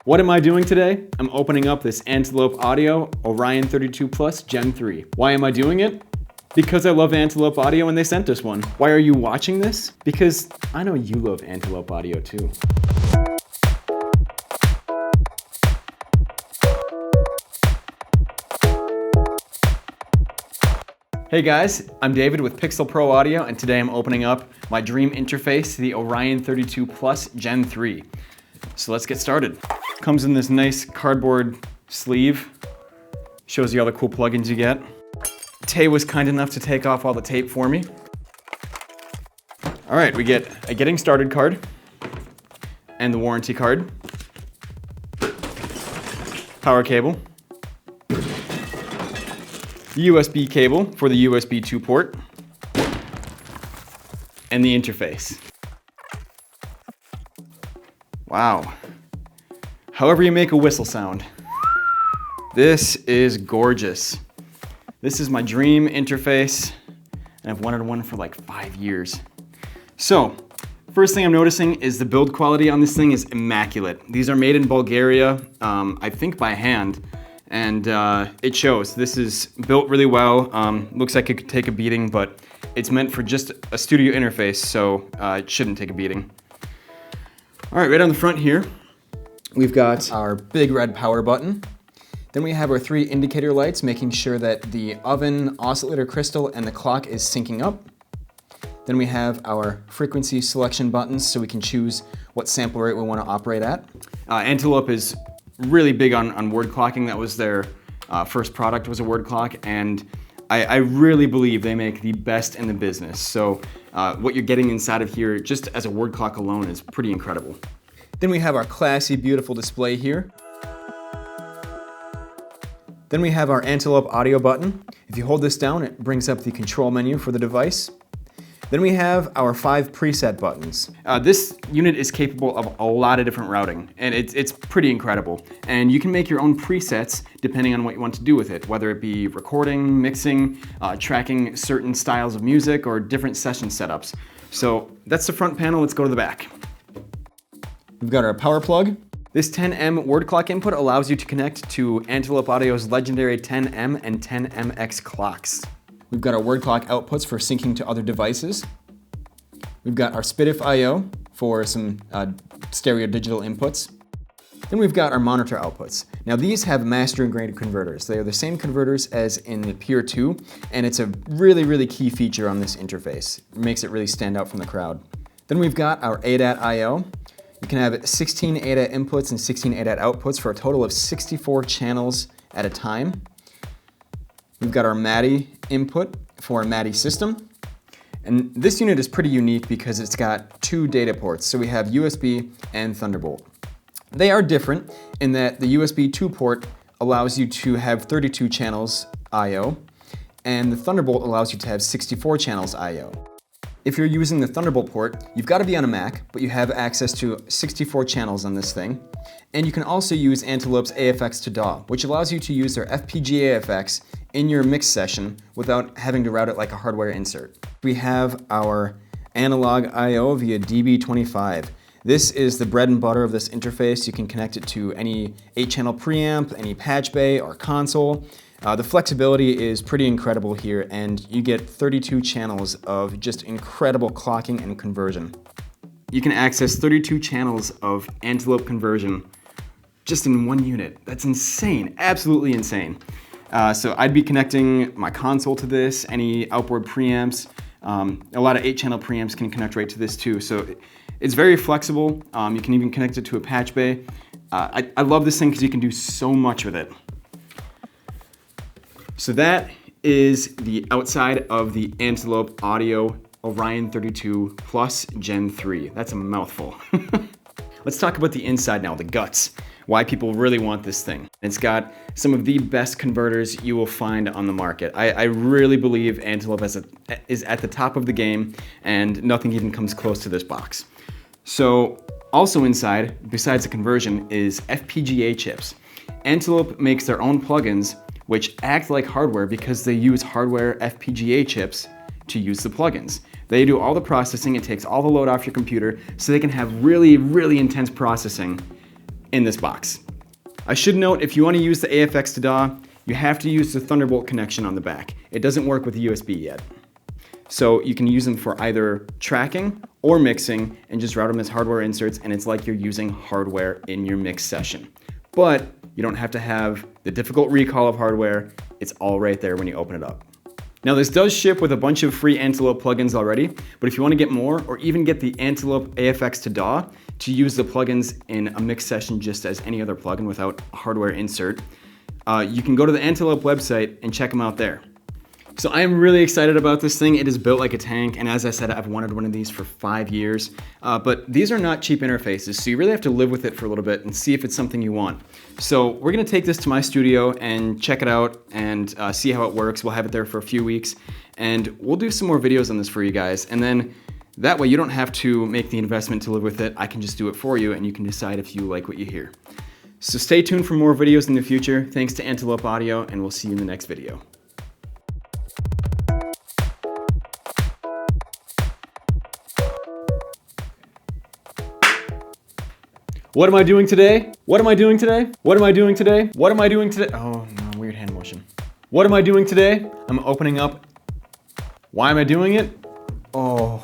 What am I doing today? I'm opening up this Antelope Audio Orion 32 Plus Gen 3. Why am I doing it? Because I love Antelope Audio and they sent us one. Why are you watching this? Because I know you love Antelope Audio too. Hey guys, I'm David with Pixel Pro Audio, and today I'm opening up my dream interface, the Orion 32 Plus Gen 3. So let's get started. Comes in this nice cardboard sleeve. Shows you all the cool plugins you get. Tay was kind enough to take off all the tape for me. All right, we get a getting started card and the warranty card. Power cable. USB cable for the USB 2 port, and the interface. Wow. However you make a whistle sound. This is gorgeous. This is my dream interface, and I've wanted one for like 5 years. So, first thing I'm noticing is the build quality on this thing is immaculate. These are made in Bulgaria, I think by hand. And it shows. This is built really well. Looks like it could take a beating, but it's meant for just a studio interface, so it shouldn't take a beating. All right, right on the front here, we've got our big red power button. Then we have our 3 indicator lights, making sure that the oven, oscillator crystal, and the clock is syncing up. Then we have our frequency selection buttons, so we can choose what sample rate we want to operate at. Antelope is really big on word clocking. That was their first product, was a word clock, and I really believe they make the best in the business. So what you're getting inside of here, just as a word clock alone, is pretty incredible. Then we have our classy, beautiful display here. Then we have our Antelope Audio button. If you hold this down, it brings up the control menu for the device. Then we have our 5 preset buttons. This unit is capable of a lot of different routing, and it's pretty incredible. And you can make your own presets depending on what you want to do with it, whether it be recording, mixing, tracking certain styles of music, or different session setups. So that's the front panel. Let's go to the back. We've got our power plug. This 10M word clock input allows you to connect to Antelope Audio's legendary 10M and 10MX clocks. We've got our word clock outputs for syncing to other devices. We've got our SPDIF I/O for some stereo digital inputs. Then we've got our monitor outputs. Now these have master grade converters. They are the same converters as in the Pure 2, and it's a really, really key feature on this interface. It makes it really stand out from the crowd. Then we've got our ADAT I/O. You can have 16 ADAT inputs and 16 ADAT outputs for a total of 64 channels at a time. We've got our MADI input for a MADI system. And this unit is pretty unique because it's got 2 data ports. So we have USB and Thunderbolt. They are different in that the USB 2 port allows you to have 32 channels I/O, and the Thunderbolt allows you to have 64 channels I/O. If you're using the Thunderbolt port, you've got to be on a Mac, but you have access to 64 channels on this thing. And you can also use Antelope's AFX to DAW, which allows you to use their FPGA effects in your mix session without having to route it like a hardware insert. We have our analog I/O via DB25. This is the bread and butter of this interface. You can connect it to any 8-channel preamp, any patch bay or console. The flexibility is pretty incredible here, and you get 32 channels of just incredible clocking and conversion. You can access 32 channels of Antelope conversion just in one unit. That's insane, absolutely insane. So I'd be connecting my console to this, any outboard preamps. A lot of 8-channel preamps can connect right to this too. So it's very flexible. You can even connect it to a patch bay. I love this thing because you can do so much with it. So that is the outside of the Antelope Audio Orion 32 Plus Gen 3. That's a mouthful. Let's talk about the inside now, the guts. Why people really want this thing. It's got some of the best converters you will find on the market. I really believe Antelope is at the top of the game, and nothing even comes close to this box. So also inside, besides the conversion, is FPGA chips. Antelope makes their own plugins which act like hardware because they use hardware FPGA chips to use the plugins. They do all the processing, it takes all the load off your computer, so they can have really, really intense processing in this box. I should note, if you want to use the AFX to DAW, you have to use the Thunderbolt connection on the back. It doesn't work with the USB yet. So you can use them for either tracking or mixing and just route them as hardware inserts, and it's like you're using hardware in your mix session. But you don't have to have the difficult recall of hardware. It's all right there when you open it up. Now this does ship with a bunch of free Antelope plugins already, but if you want to get more or even get the Antelope AFX to DAW to use the plugins in a mix session just as any other plugin without a hardware insert, you can go to the Antelope website and check them out there. So I am really excited about this thing. It is built like a tank, and as I said, I've wanted one of these for 5 years. But these are not cheap interfaces, so you really have to live with it for a little bit and see if it's something you want. So we're gonna take this to my studio and check it out and see how it works. We'll have it there for a few weeks, and we'll do some more videos on this for you guys. And then that way you don't have to make the investment to live with it. I can just do it for you, and you can decide if you like what you hear. So stay tuned for more videos in the future. Thanks to Antelope Audio, and we'll see you in the next video. What am I doing today? What am I doing today? What am I doing today? What am I doing today? Oh no, weird hand motion. What am I doing today? I'm opening up. Why am I doing it? Oh,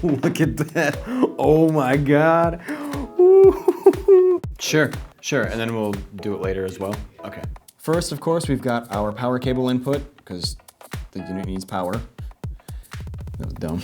look at that. Oh my God. Sure, and then we'll do it later as well. Okay. First, of course, we've got our power cable input, because the unit needs power. That was dumb.